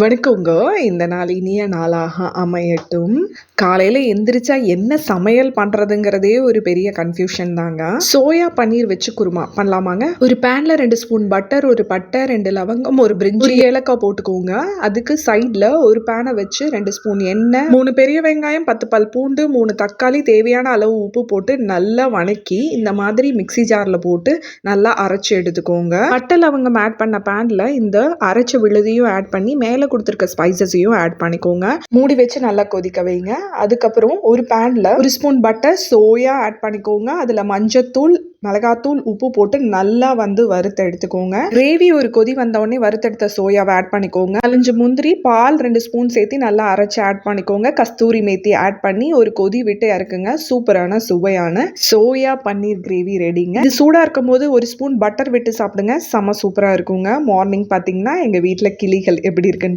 வணக்கங்க. இந்த நாள் இனிய நாளாக அமையட்டும். காலையில எந்திரிச்சா என்ன சமையல் பண்றதுங்கிறதே ஒரு பெரிய கன்ஃபியூஷன் தாங்க. சோயா பன்னீர் வச்சு குருமா பண்ணலாமாங்க? ஒரு பேன்ல 2 ஸ்பூன் பட்டர், ஒரு பட்டை, 2 லவங்கம், ஒரு பிரிஞ்சி, 1 ஏலக்காய் போட்டுக்கோங்க. அதுக்கு சைட்ல ஒரு பேனை வச்சு 2 ஸ்பூன் எண்ணெய், 3 பெரிய வெங்காயம், 10 பல் பூண்டு, 3 தக்காளி, தேவையான அளவு உப்பு போட்டு நல்லா வணக்கி இந்த மாதிரி மிக்ஸி ஜார்ல போட்டு நல்லா அரைச்சு எடுத்துக்கோங்க. பட்டை லவங்கம் ஆட் பண்ண பேன்ல இந்த அரைச்ச விழுதையும் ஆட் பண்ணி மேல கொடுத்துருக்க ஸ்பைசஸையும் ஆட் பண்ணிக்கோங்க. மூடி வச்சு நல்லா கொதிக்க வைங்க. அதுக்கப்புறம் ஒரு பேன்ல 1 ஸ்பூன் பட்டர், சோயா ஆட் பண்ணிக்கோங்க. அதுல மஞ்சத்தூள், மிளகாத்தூள், உப்பு போட்டு நல்லா வறுத்து எடுத்துக்கோங்க. கிரேவி ஒரு கொதி வந்த உடனே வறுத்தெடுத்த சோயாவை ஆட் பண்ணிக்கோங்க. 4 முந்திரி, பால் 2 ஸ்பூன் சேர்த்து நல்லா அரைச்சு ஆட் பண்ணிக்கோங்க. கஸ்தூரி மேத்தி ஆட் பண்ணி ஒரு கொதி விட்டு இறக்குங்க. சூப்பரான சுவையான சோயா பன்னீர் கிரேவி ரெடிங்க. இது சூடா இருக்கும் போது 1 ஸ்பூன் பட்டர் விட்டு சாப்பிடுங்க. செம சூப்பரா இருக்குங்க. மார்னிங் பாத்தீங்கன்னா எங்க வீட்டுல கிளிகள் எப்படி இருக்குன்னு